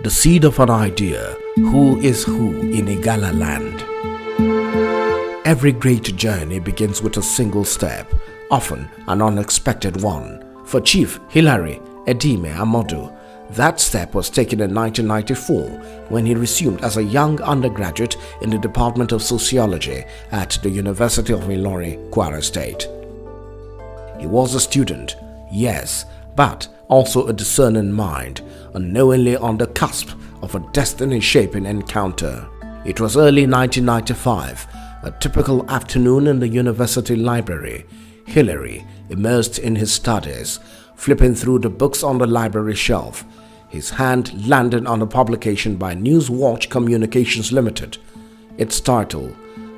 the seed of an idea, who is who in Igalaland. Every great journey begins with a single step, often an unexpected one. For Chief Hilary Edime Amodu, that step was taken in 1994 when he resumed as a young undergraduate in the Department of Sociology at the University of Ilorin, Kwara State. He was a student, yes, but also a discerning mind, unknowingly on the cusp of a destiny-shaping encounter. It was early 1995, a typical afternoon in the university library. Hilary, immersed in his studies, flipping through the books on the library shelf, his hand landed on a publication by Newswatch Communications Limited. Its title,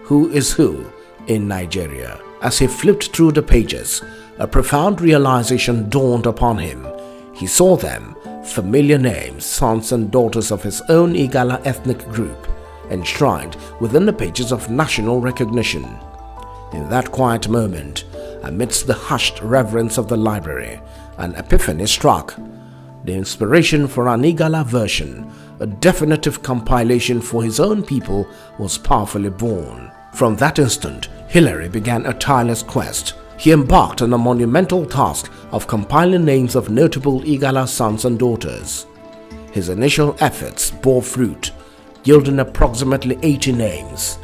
Who is Who in Nigeria. As he flipped through the pages, a profound realization dawned upon him. He saw them, familiar names, sons and daughters of his own Igala ethnic group, enshrined within the pages of national recognition. In that quiet moment, amidst the hushed reverence of the library, an epiphany struck. The inspiration for an Igala version, a definitive compilation for his own people, was powerfully born. From that instant, Hilary began a tireless quest. He embarked on a monumental task of compiling names of notable Igala sons and daughters. His initial efforts bore fruit, yielding approximately 80 names.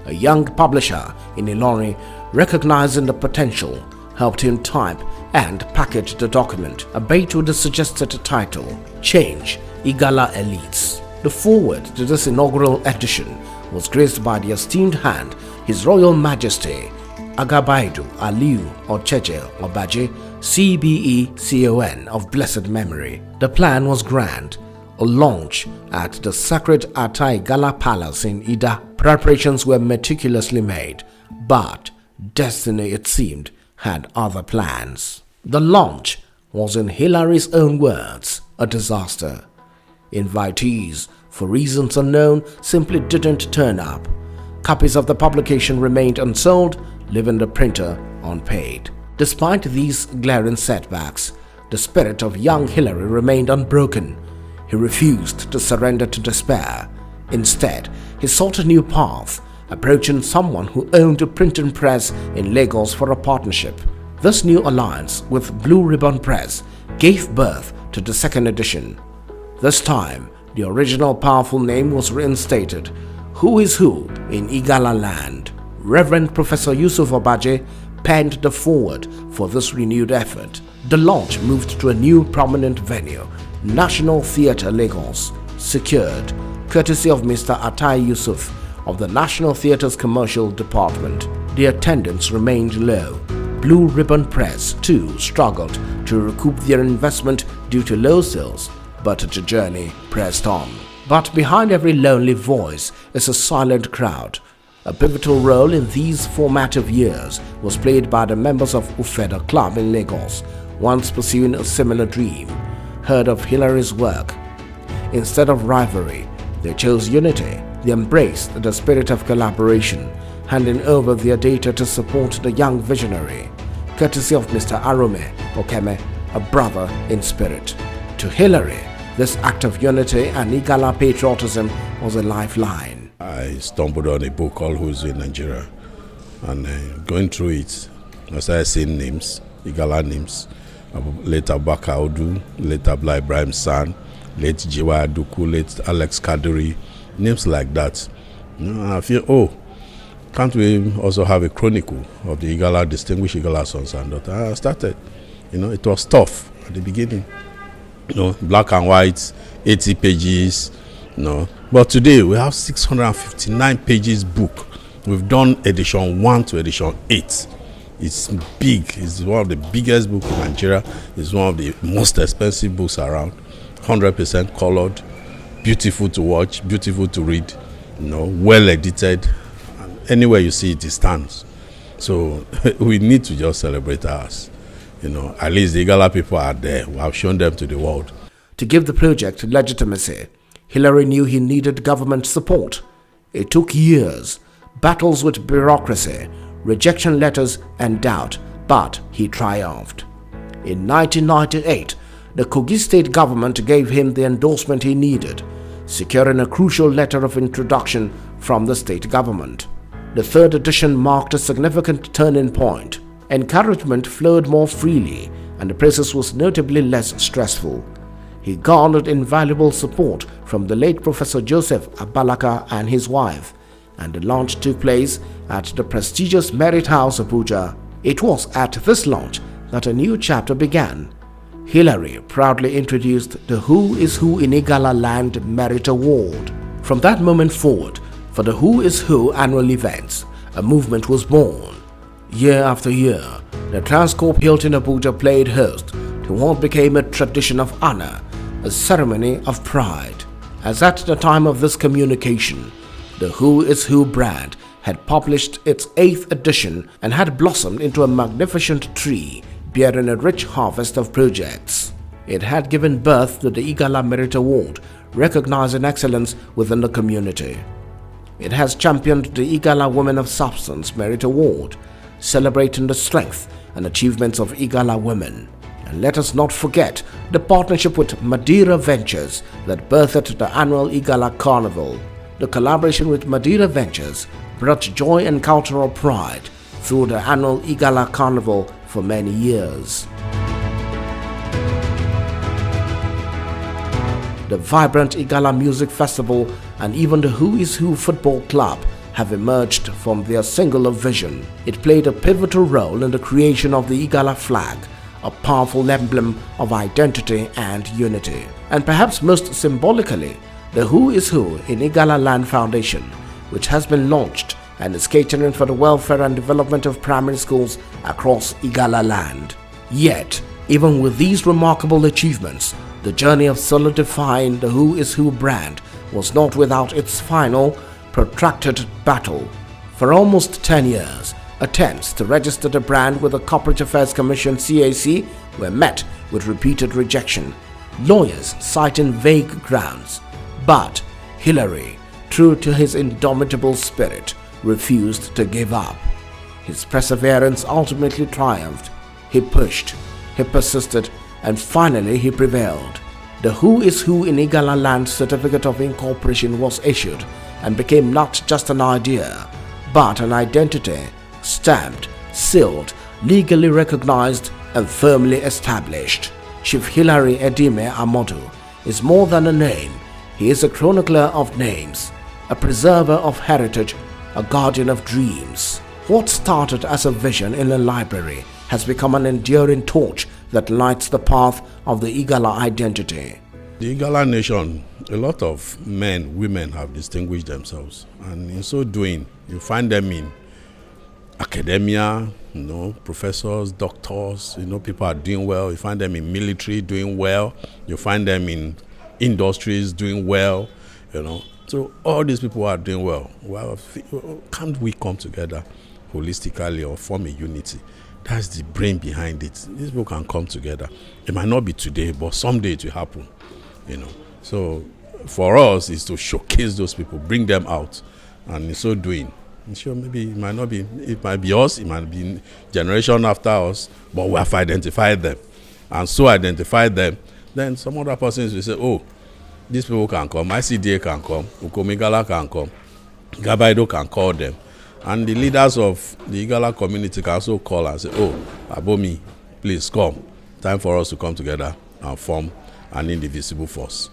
A young publisher in Ilorin, recognizing the potential, helped him type and package the document, albeit with the suggested title, Change Igala Elites. The foreword to this inaugural edition was graced by the esteemed hand His Royal Majesty Agabaidu Aliu Ocheche Obaje, CBE-CON of blessed memory. The plan was grand, a launch at the sacred Atai Gala Palace in Ida. Preparations were meticulously made, but destiny, it seemed, had other plans. The launch was, in Hilary's own words, a disaster. Invitees, for reasons unknown, simply didn't turn up. Copies of the publication remained unsold, leaving the printer unpaid. Despite these glaring setbacks, the spirit of young Hilary remained unbroken. He refused to surrender to despair. Instead, he sought a new path, approaching someone who owned a printing press in Lagos for a partnership. This new alliance with Blue Ribbon Press gave birth to the second edition. This time, the original powerful name was reinstated, Who is Who in Igalaland. Reverend Professor Yusuf Obaje penned the foreword for this renewed effort. The launch moved to a new prominent venue, National Theatre Lagos, secured courtesy of Mr. Atai Yusuf of the National Theatre's commercial department. The attendance remained low. Blue Ribbon Press too struggled to recoup their investment due to low sales, but the journey pressed on. But behind every lonely voice is a silent crowd. A pivotal role in these formative years was played by the members of Ufeda Club in Lagos, once pursuing a similar dream, heard of Hilary's work. Instead of rivalry, they chose unity. They embraced the spirit of collaboration, handing over their data to support the young visionary, courtesy of Mr. Arome Okeme, a brother in spirit. To Hilary, this act of unity and Igala patriotism was a lifeline. I stumbled on a book called Who's in Nigeria, and going through it, I started seeing names, Igala names, later Baka Odu, later Bla Ibrahim San, late Jiwa Aduku, late Alex Kaduri, names like that. I feel, can't we also have a chronicle of the Igala, distinguished Igala sons and daughters? I started. It was tough at the beginning. Black and white, 80 pages. But today we have 659 pages book. We've done edition 1 to edition 8. It's big. It's one of the biggest books in Nigeria. It's one of the most expensive books around. 100% colored, beautiful to watch, beautiful to read, well edited. Anywhere you see it, it stands. So we need to just celebrate ours. At least the Igala people are there. We have shown them to the world. To give the project legitimacy, Hilary knew he needed government support. It took years, battles with bureaucracy, rejection letters and doubt, but he triumphed. In 1998, the Kogi state government gave him the endorsement he needed, securing a crucial letter of introduction from the state government. The third edition marked a significant turning point. Encouragement flowed more freely and the process was notably less stressful. He garnered invaluable support from the late Professor Joseph Abalaka and his wife, and the launch took place at the prestigious Merit House, Abuja. It was at this launch that a new chapter began. Hillary proudly introduced the Who is Who in Igalaland Merit Award. From that moment forward, for the Who is Who annual events, a movement was born. Year after year, the Transcorp Hilton Abuja played host to what became a tradition of honor, a ceremony of pride. As at the time of this communication, the Who is Who brand had published its 8th edition and had blossomed into a magnificent tree bearing a rich harvest of projects. It had given birth to the Igala Merit Award, recognizing excellence within the community. It has championed the Igala Women of Substance Merit Award, celebrating the strength and achievements of Igala women. And let us not forget the partnership with Madeira Ventures that birthed the annual Igala Carnival. The collaboration with Madeira Ventures brought joy and cultural pride through the annual Igala Carnival for many years. The vibrant Igala Music Festival and even the Who is Who Football Club have emerged from their singular vision. It played a pivotal role in the creation of the Igala flag, a powerful emblem of identity and unity. And perhaps most symbolically, the Who is Who in Igalaland Foundation, which has been launched and is catering for the welfare and development of primary schools across Igalaland. Yet, even with these remarkable achievements, the journey of solidifying the Who is Who brand was not without its final, protracted battle. For almost 10 years, attempts to register the brand with the Corporate Affairs Commission (CAC) were met with repeated rejection, lawyers citing vague grounds. But Hillary, true to his indomitable spirit, refused to give up. His perseverance ultimately triumphed. He pushed, he persisted, and finally he prevailed. The Who is Who in Igalaland Certificate of Incorporation was issued and became not just an idea, but an identity, stamped, sealed, legally recognized, and firmly established. Chief Hillary Edime Amodu is more than a name. He is a chronicler of names, a preserver of heritage, a guardian of dreams. What started as a vision in a library has become an enduring torch that lights the path of the Igala identity. The Igala nation, a lot of men, women have distinguished themselves, and in so doing, you find them in academia, professors, doctors, people are doing well. You find them in military doing well. You find them in industries doing well, So all these people are doing well. Well, can't we come together holistically or form a unity? That's the brain behind it. These people can come together. It might not be today, but someday it will happen, So for us, is to showcase those people, bring them out, and in so doing, sure, maybe it might be us, it might be generation after us, but we have identified them. And so identify them, then some other persons will say, oh, these people can come, ICDA can come, Ukomigala can come, Gabaido can call them. And the leaders of the Igala community can also call and say, oh, Abomi, please come. Time for us to come together and form an indivisible force.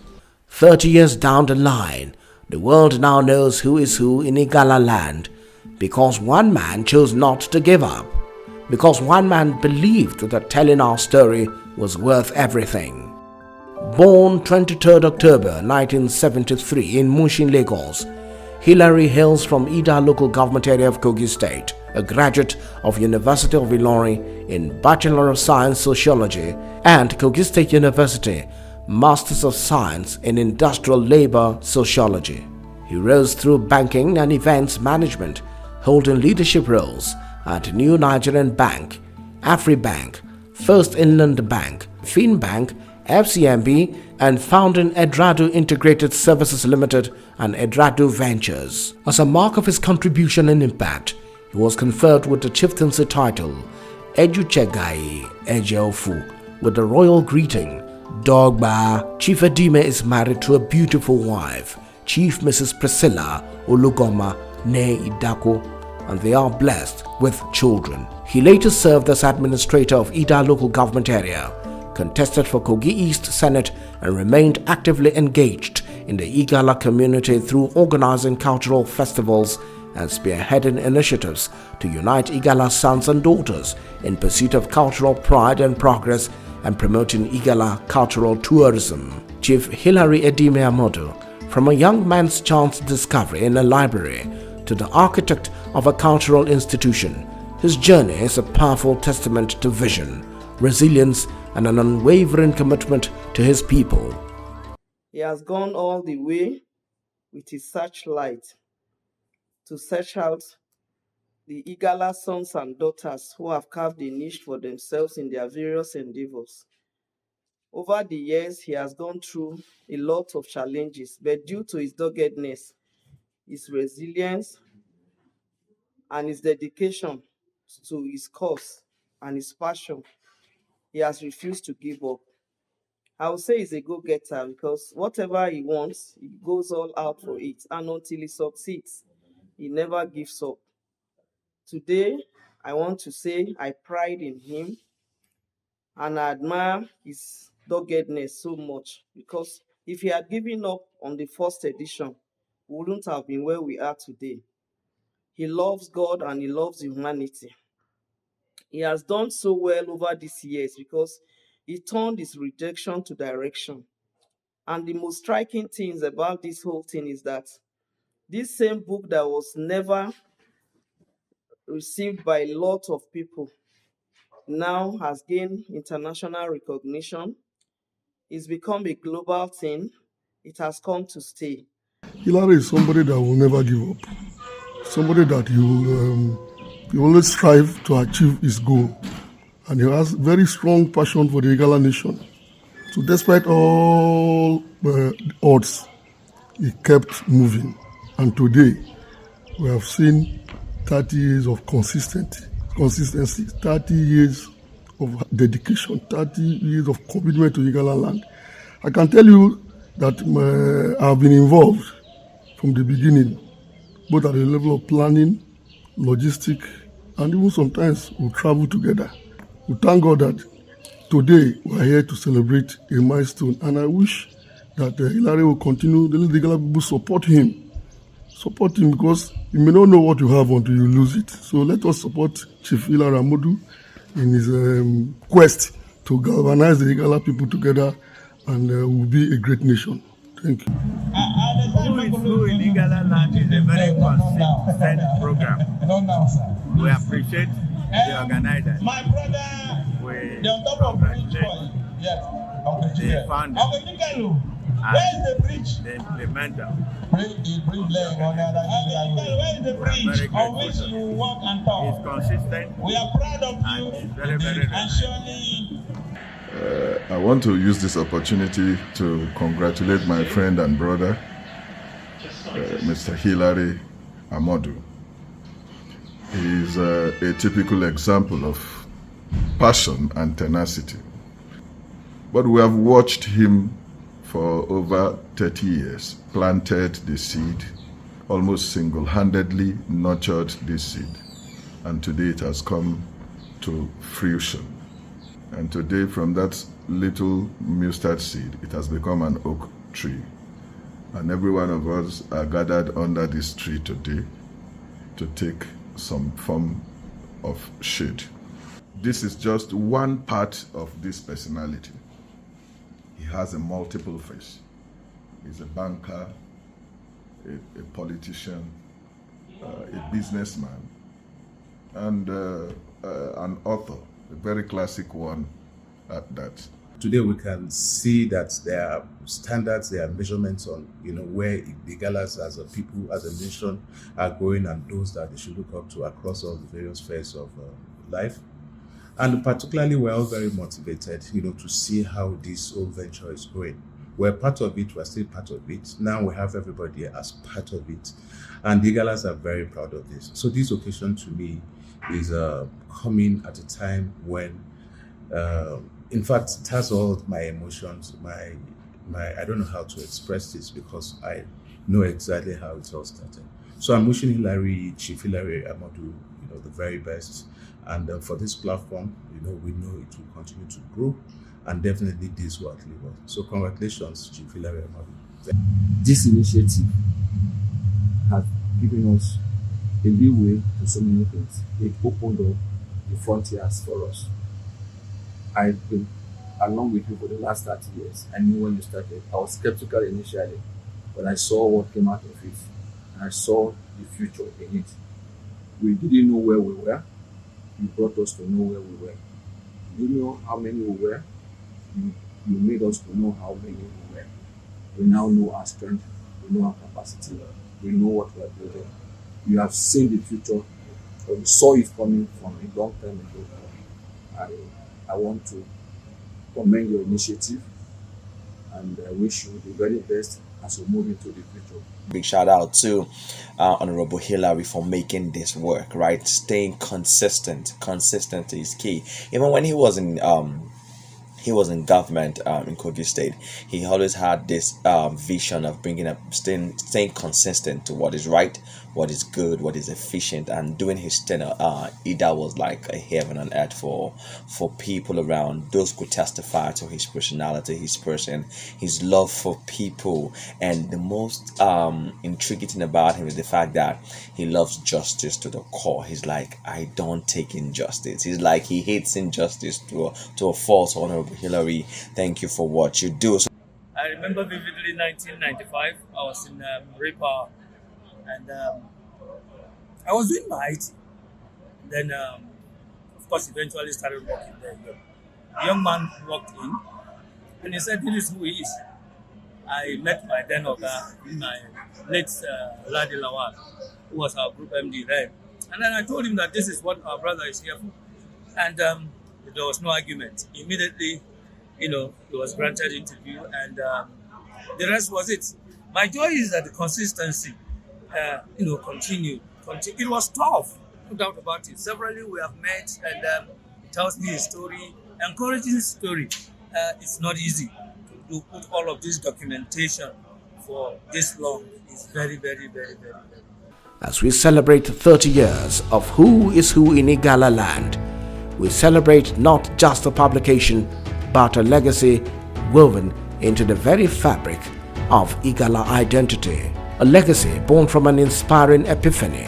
30 years down the line, the world now knows who is who in Igalaland, because one man chose not to give up, because one man believed that telling our story was worth everything. Born 23rd October 1973 in Mushin, Lagos, Hillary hails from Ida local government area of Kogi State, a graduate of University of Ilorin in Bachelor of Science Sociology and Kogi State University, Masters of Science in Industrial Labor Sociology. He rose through banking and events management, holding leadership roles at New Nigerian Bank, AfriBank, First Inland Bank, FinBank, FCMB, and founding Edrado Integrated Services Limited and Edrado Ventures. As a mark of his contribution and impact, he was conferred with the chieftaincy title Ejuchegai Ejeofu with the royal greeting Dogba, Chief Edime is married to a beautiful wife, Chief Mrs. Priscilla Olugoma ne Idako, and they are blessed with children. He later served as administrator of Ida local government area, contested for Kogi East Senate, and remained actively engaged in the Igala community through organizing cultural festivals and spearheading initiatives to unite Igala sons and daughters in pursuit of cultural pride and progress and promoting Igala cultural tourism. Chief Hilary Edime Amodu, from a young man's chance discovery in a library to the architect of a cultural institution, his journey is a powerful testament to vision, resilience, and an unwavering commitment to his people. He has gone all the way with his searchlight to search out the Igala sons and daughters who have carved a niche for themselves in their various endeavors. Over the years, he has gone through a lot of challenges, but due to his doggedness, his resilience, and his dedication to his cause and his passion, he has refused to give up. I would say he's a go-getter because whatever he wants, he goes all out for it. And until he succeeds, he never gives up. Today, I want to say I pride in him and I admire his doggedness so much, because if he had given up on the first edition, we wouldn't have been where we are today. He loves God and he loves humanity. He has done so well over these years because he turned his rejection to direction. And the most striking things about this whole thing is that this same book that was never received by a lot of people now has gained international recognition. It's become a global thing. It has come to stay. Hilary is somebody that will never give up. Somebody that you always strive to achieve his goal. And he has very strong passion for the Igala nation. So despite all odds, he kept moving. And today, we have seen 30 years of consistency, 30 years of dedication, 30 years of commitment to Igalaland. I can tell you that I've been involved from the beginning, both at the level of planning, logistics, and even sometimes we travel together. We thank God that today we are here to celebrate a milestone, and I wish that Hilary will continue. The Igala people support him because you may not know what you have until you lose it. So let us support Chief Hilary Amodu in his quest to galvanize the Igala people together, and we'll be a great nation. Thank you. Who is Who in Igalaland is a very consistent program. We appreciate the organizers. We congratulate the founder and the implementer. We are very grateful. He's consistent. We are proud of you. And he's very, very reliable. I want to use this opportunity to congratulate my friend and brother, Mr. Hilary Amodu. He is a typical example of passion and tenacity. But we have watched him for over 30 years, planted the seed, almost single-handedly nurtured this seed, and today it has come to fruition. And today, from that little mustard seed, it has become an oak tree. And every one of us are gathered under this tree today to take some form of shade. This is just one part of this personality. He has a multiple face. He's a banker, a politician, a businessman, and an author. A very classic one at that. Today we can see that there are standards, there are measurements on where the Igalas as a people, as a nation are going, and those that they should look up to across all the various spheres of life. And particularly we're all very motivated, to see how this whole venture is going. We're part of it, we're still part of it. Now we have everybody as part of it. And the Igalas are very proud of this. So this occasion to me is coming at a time when in fact, it has all my emotions, my I don't know how to express this because I know exactly how it all started. So I'm wishing Chief Hilary Amadu, the very best. And for this platform, we know it will continue to grow, and definitely this will outlive us. So congratulations, Chief Hilary Amadu. This initiative has given us a leeway to so many things. It opened up the frontiers for us. I've been along with you for the last 30 years. I knew when you started. I was skeptical initially, but I saw what came out of it. And I saw the future in it. We didn't know where we were. You brought us to know where we were. You know how many we were. You made us to know how many we were. We now know our strength. We know our capacity. We know what we are building. You have seen the future, or you saw it coming from a long time ago. I want to commend your initiative, and I wish you the very best as we move into the future. Big shout out to Honorable Hilary for making this work, right? Staying consistent. Consistency is key. Even when he was in government in Kogi State, he always had this vision of bringing up, staying consistent to what is right, what is good, what is efficient, and doing his tenure. Ida was like a heaven on earth for people around. Those could testify to his personality, his person, his love for people, and the most intriguing thing about him is the fact that he loves justice to the core. He's like, I don't take injustice. He's like, he hates injustice to a fault. Honorable Hilary, thank you for what you do. I remember vividly 1995. I was in Repa, and I was doing my IT. Then, of course, eventually started working there. The young man walked in, and he said, "This is who he is." I met my then Oga, my late Ladi Lawal, who was our group MD then. And then I told him that this is what our brother is here for. And there was no argument. Immediately, he was granted interview, and the rest was it. My joy is that the consistency, continued. It was tough, no doubt about it. Severally we have met, and he tells me his story, encouraging story. It's not easy to put all of this documentation for this long. It's very, very, very, very, very. As we celebrate 30 years of Who is Who in Igalaland, we celebrate not just a publication, but a legacy woven into the very fabric of Igala identity. A legacy born from an inspiring epiphany,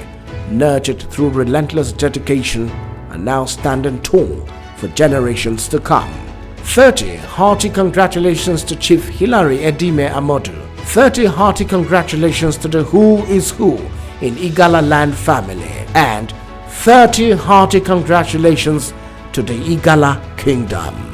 nurtured through relentless dedication, and now standing tall for generations to come. 30 hearty congratulations to Chief Hilary Edime Amadu. 30 hearty congratulations to the Who is Who in Igalaland family. And 30 hearty congratulations to the Igala Kingdom.